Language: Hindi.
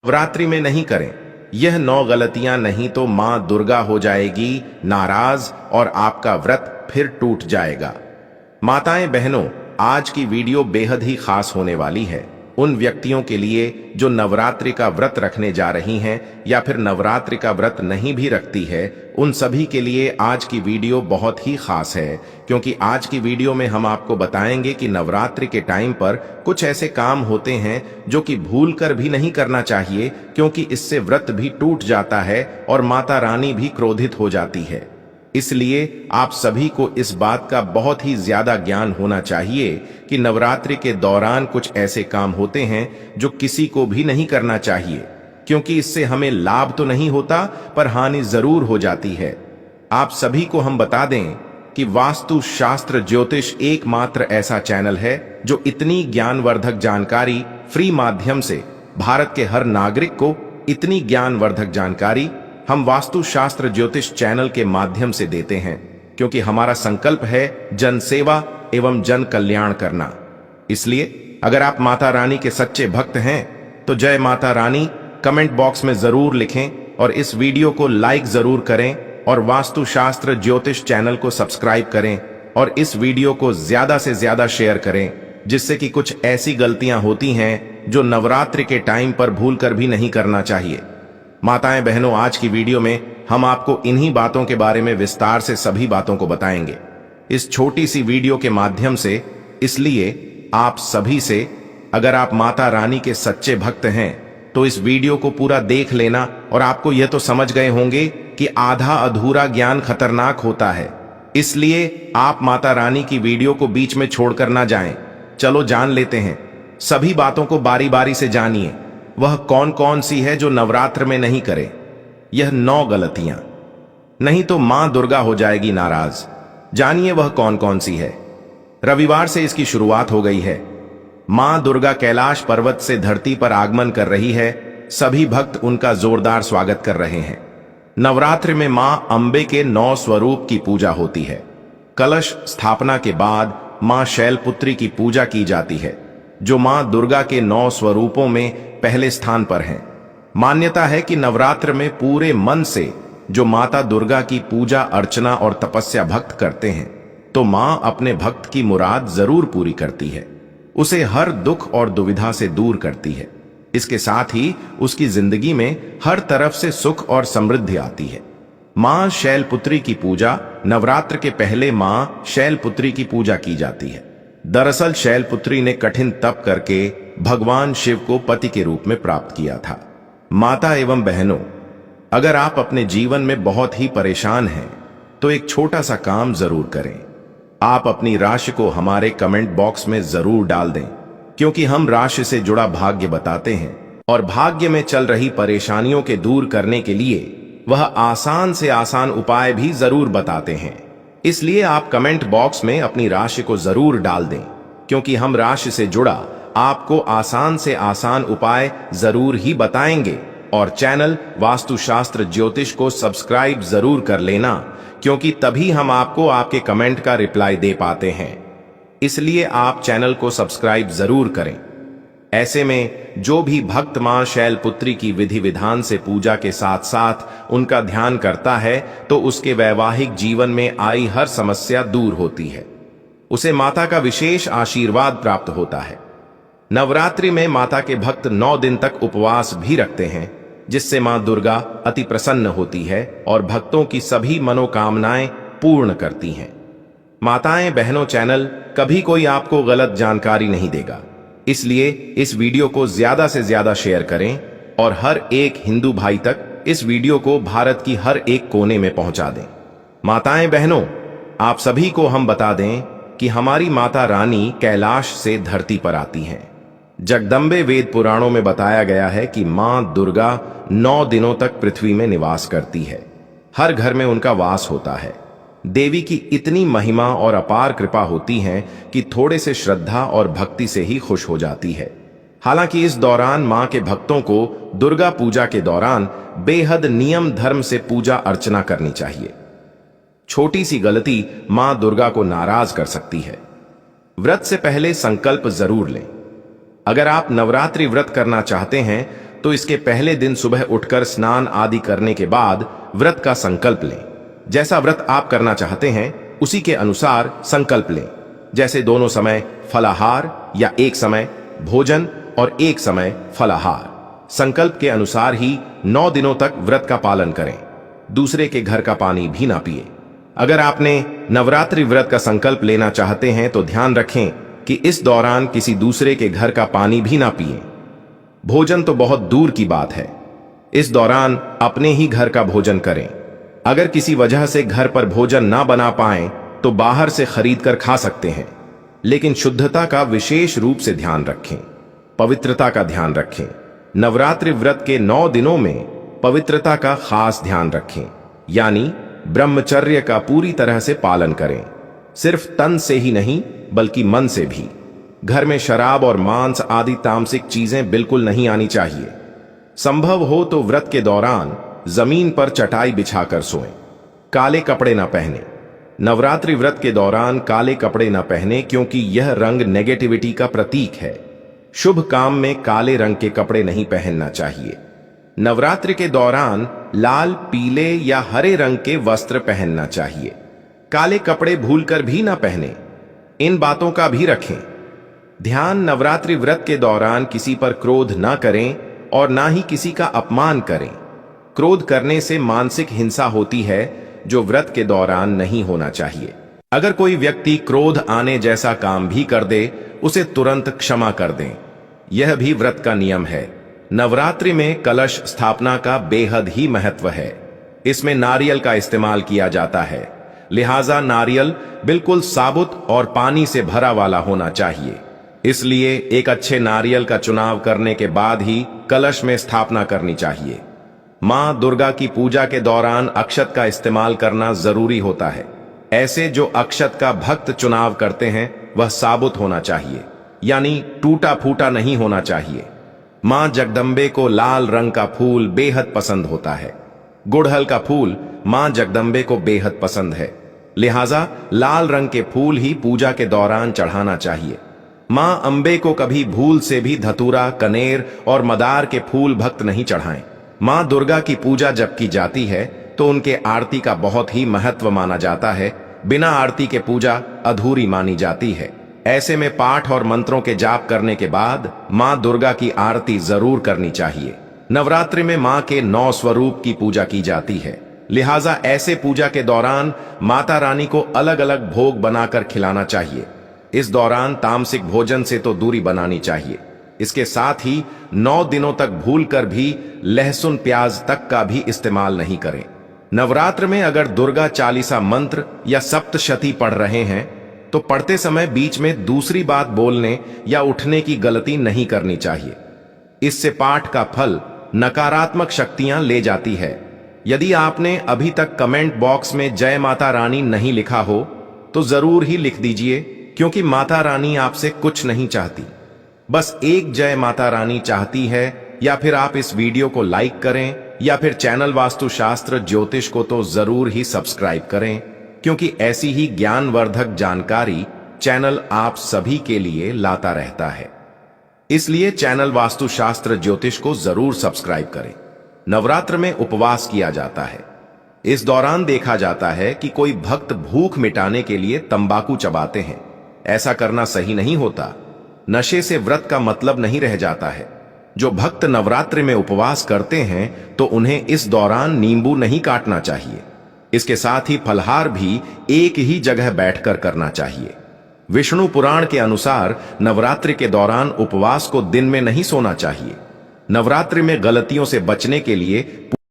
नवरात्रि में नहीं करें। यह 9 गलतियां, नहीं तो मां दुर्गा हो जाएगी नाराज और आपका व्रत फिर टूट जाएगा। माताएं बहनों, आज की वीडियो बेहद ही खास होने वाली है उन व्यक्तियों के लिए जो नवरात्रि का व्रत रखने जा रही हैं या फिर नवरात्रि का व्रत नहीं भी रखती है। उन सभी के लिए आज की वीडियो बहुत ही खास है, क्योंकि आज की वीडियो में हम आपको बताएंगे कि नवरात्रि के टाइम पर कुछ ऐसे काम होते हैं जो कि भूल कर भी नहीं करना चाहिए, क्योंकि इससे व्रत भी टूट जाता है और माता रानी भी क्रोधित हो जाती है। इसलिए आप सभी को इस बात का बहुत ही ज्यादा ज्ञान होना चाहिए कि नवरात्रि के दौरान कुछ ऐसे काम होते हैं जो किसी को भी नहीं करना चाहिए, क्योंकि इससे हमें लाभ तो नहीं होता पर हानि जरूर हो जाती है। आप सभी को हम बता दें कि वास्तु शास्त्र ज्योतिष एकमात्र ऐसा चैनल है जो इतनी ज्ञानवर्धक जानकारी फ्री माध्यम से भारत के हर नागरिक को इतनी ज्ञानवर्धक जानकारी हम वास्तु शास्त्र ज्योतिष चैनल के माध्यम से देते हैं, क्योंकि हमारा संकल्प है जन सेवा एवं जन कल्याण करना। इसलिए अगर आप माता रानी के सच्चे भक्त हैं तो जय माता रानी कमेंट बॉक्स में जरूर लिखें और इस वीडियो को लाइक जरूर करें और वास्तु शास्त्र ज्योतिष चैनल को सब्सक्राइब करें और इस वीडियो को ज्यादा से ज्यादा शेयर करें, जिससे कि कुछ ऐसी गलतियां होती हैं जो नवरात्रि के टाइम पर भूल कर भी नहीं करना चाहिए। माताएं बहनों, आज की वीडियो में हम आपको इन्हीं बातों के बारे में विस्तार से सभी बातों को बताएंगे इस छोटी सी वीडियो के माध्यम से। इसलिए आप सभी से, अगर आप माता रानी के सच्चे भक्त हैं तो इस वीडियो को पूरा देख लेना, और आपको यह तो समझ गए होंगे कि आधा अधूरा ज्ञान खतरनाक होता है। इसलिए आप माता रानी की वीडियो को बीच में छोड़कर ना जाएं। चलो जान लेते हैं, सभी बातों को बारी बारी से जानिए। वह कौन कौन सी है जो नवरात्र में नहीं करे। यह 9 गलतियां, नहीं तो मां दुर्गा हो जाएगी नाराज। जानिए वह कौन कौन सी है। रविवार से इसकी शुरुआत हो गई है। मां दुर्गा कैलाश पर्वत से धरती पर आगमन कर रही है। सभी भक्त उनका जोरदार स्वागत कर रहे हैं। नवरात्र में मां अंबे के 9 स्वरूप की पूजा होती है। कलश स्थापना के बाद मां शैलपुत्री की पूजा की जाती है, जो मां दुर्गा के 9 स्वरूपों में पहले स्थान पर हैं। मान्यता है कि नवरात्र में पूरे मन से जो माता दुर्गा की पूजा अर्चना और तपस्या भक्त करते हैं, तो मां अपने भक्त की मुराद जरूर पूरी करती है, उसे हर दुख और दुविधा से दूर करती है। इसके साथ ही उसकी जिंदगी में हर तरफ से सुख और समृद्धि आती है। मां शैलपुत्री की पूजा, नवरात्र के पहले मां शैलपुत्री की पूजा की जाती है। दरअसल शैलपुत्री ने कठिन तप करके भगवान शिव को पति के रूप में प्राप्त किया था। माता एवं बहनों, अगर आप अपने जीवन में बहुत ही परेशान हैं तो एक छोटा सा काम जरूर करें। आप अपनी राशि को हमारे कमेंट बॉक्स में जरूर डाल दें, क्योंकि हम राशि से जुड़ा भाग्य बताते हैं और भाग्य में चल रही परेशानियों के दूर करने के लिए वह आसान से आसान उपाय भी जरूर बताते हैं। इसलिए आप कमेंट बॉक्स में अपनी राशि को जरूर डाल दें, क्योंकि हम राशि से जुड़ा आपको आसान से आसान उपाय जरूर ही बताएंगे। और चैनल वास्तुशास्त्र ज्योतिष को सब्सक्राइब जरूर कर लेना, क्योंकि तभी हम आपको आपके कमेंट का रिप्लाई दे पाते हैं। इसलिए आप चैनल को सब्सक्राइब जरूर करें। ऐसे में जो भी भक्त मां शैलपुत्री की विधि विधान से पूजा के साथ साथ उनका ध्यान करता है, तो उसके वैवाहिक जीवन में आई हर समस्या दूर होती है, उसे माता का विशेष आशीर्वाद प्राप्त होता है। नवरात्रि में माता के भक्त 9 दिन तक उपवास भी रखते हैं, जिससे मां दुर्गा अति प्रसन्न होती है और भक्तों की सभी मनोकामनाएं पूर्ण करती हैं। माताएं बहनों, चैनल कभी कोई आपको गलत जानकारी नहीं देगा, इसलिए इस वीडियो को ज्यादा से ज्यादा शेयर करें और हर एक हिंदू भाई तक इस वीडियो को भारत की हर एक कोने में पहुंचा दें। माताएं बहनों, आप सभी को हम बता दें कि हमारी माता रानी कैलाश से धरती पर आती हैं। जगदम्बे वेद पुराणों में बताया गया है कि मां दुर्गा 9 दिनों तक पृथ्वी में निवास करती है। हर घर में उनका वास होता है। देवी की इतनी महिमा और अपार कृपा होती है कि थोड़े से श्रद्धा और भक्ति से ही खुश हो जाती है। हालांकि इस दौरान मां के भक्तों को दुर्गा पूजा के दौरान बेहद नियम धर्म से पूजा अर्चना करनी चाहिए। छोटी सी गलती मां दुर्गा को नाराज कर सकती है। व्रत से पहले संकल्प जरूर लें। अगर आप नवरात्रि व्रत करना चाहते हैं तो इसके पहले दिन सुबह उठकर स्नान आदि करने के बाद व्रत का संकल्प लें। जैसा व्रत आप करना चाहते हैं उसी के अनुसार संकल्प लें। जैसे दोनों समय फलाहार या एक समय भोजन और एक समय फलाहार। संकल्प के अनुसार ही 9 दिनों तक व्रत का पालन करें। दूसरे के घर का पानी भी ना पिए। अगर आपने नवरात्रि व्रत का संकल्प लेना चाहते हैं तो ध्यान रखें कि इस दौरान किसी दूसरे के घर का पानी भी ना पिए। भोजन तो बहुत दूर की बात है, इस दौरान अपने ही घर का भोजन करें। अगर किसी वजह से घर पर भोजन ना बना पाएं तो बाहर से खरीद कर खा सकते हैं, लेकिन शुद्धता का विशेष रूप से ध्यान रखें, पवित्रता का ध्यान रखें। नवरात्रि व्रत के 9 दिनों में पवित्रता का खास ध्यान रखें, यानी ब्रह्मचर्य का पूरी तरह से पालन करें। सिर्फ तन से ही नहीं बल्कि मन से भी। घर में शराब और मांस आदि तामसिक चीजें बिल्कुल नहीं आनी चाहिए। संभव हो तो व्रत के दौरान जमीन पर चटाई बिछाकर सोएं। काले कपड़े न पहने। नवरात्रि व्रत के दौरान काले कपड़े न पहने, क्योंकि यह रंग नेगेटिविटी का प्रतीक है। शुभ काम में काले रंग के कपड़े नहीं पहनना चाहिए। नवरात्रि के दौरान लाल, पीले या हरे रंग के वस्त्र पहनना चाहिए। काले कपड़े भूलकर भी ना पहने। इन बातों का भी रखें ध्यान। नवरात्रि व्रत के दौरान किसी पर क्रोध ना करें और ना ही किसी का अपमान करें। क्रोध करने से मानसिक हिंसा होती है, जो व्रत के दौरान नहीं होना चाहिए। अगर कोई व्यक्ति क्रोध आने जैसा काम भी कर दे, उसे तुरंत क्षमा कर दें। यह भी व्रत का नियम है। नवरात्रि में कलश स्थापना का बेहद ही महत्व है। इसमें नारियल का इस्तेमाल किया जाता है, लिहाजा नारियल बिल्कुल साबुत और पानी से भरा वाला होना चाहिए। इसलिए एक अच्छे नारियल का चुनाव करने के बाद ही कलश में स्थापना करनी चाहिए। मां दुर्गा की पूजा के दौरान अक्षत का इस्तेमाल करना जरूरी होता है। ऐसे जो अक्षत का भक्त चुनाव करते हैं वह साबुत होना चाहिए, यानी टूटा फूटा नहीं होना चाहिए। मां जगदम्बे को लाल रंग का फूल बेहद पसंद होता है। गुड़हल का फूल मां जगदम्बे को बेहद पसंद है, लिहाजा लाल रंग के फूल ही पूजा के दौरान चढ़ाना चाहिए। मां अंबे को कभी भूल से भी धतूरा, कनेर और मदार के फूल भक्त नहीं चढ़ाएं। मां दुर्गा की पूजा जब की जाती है तो उनके आरती का बहुत ही महत्व माना जाता है। बिना आरती के पूजा अधूरी मानी जाती है। ऐसे में पाठ और मंत्रों के जाप करने के बाद मां दुर्गा की आरती जरूर करनी चाहिए। नवरात्रि में मां के 9 स्वरूप की पूजा की जाती है, लिहाजा ऐसे पूजा के दौरान माता रानी को अलग अलग भोग बनाकर खिलाना चाहिए। इस दौरान तामसिक भोजन से तो दूरी बनानी चाहिए। इसके साथ ही 9 दिनों तक भूलकर भी लहसुन प्याज तक का भी इस्तेमाल नहीं करें। नवरात्र में अगर दुर्गा चालीसा मंत्र या सप्तशती पढ़ रहे हैं तो पढ़ते समय बीच में दूसरी बात बोलने या उठने की गलती नहीं करनी चाहिए। इससे पाठ का फल नकारात्मक शक्तियां ले जाती है। यदि आपने अभी तक कमेंट बॉक्स में जय माता रानी नहीं लिखा हो तो जरूर ही लिख दीजिए, क्योंकि माता रानी आपसे कुछ नहीं चाहती, बस एक जय माता रानी चाहती है। या फिर आप इस वीडियो को लाइक करें या फिर चैनल वास्तुशास्त्र ज्योतिष को तो जरूर ही सब्सक्राइब करें, क्योंकि ऐसी ही ज्ञानवर्धक जानकारी चैनल आप सभी के लिए लाता रहता है। इसलिए चैनल वास्तुशास्त्र ज्योतिष को जरूर सब्सक्राइब करें। नवरात्र में उपवास किया जाता है। इस दौरान देखा जाता है कि कोई भक्त भूख मिटाने के लिए तंबाकू चबाते हैं। ऐसा करना सही नहीं होता। नशे से व्रत का मतलब नहीं रह जाता है। जो भक्त नवरात्रि में उपवास करते हैं तो उन्हें इस दौरान नींबू नहीं काटना चाहिए। इसके साथ ही फलहार भी एक ही जगह बैठकर करना चाहिए। विष्णु पुराण के अनुसार नवरात्रि के दौरान उपवास को दिन में नहीं सोना चाहिए। नवरात्रि में गलतियों से बचने के लिए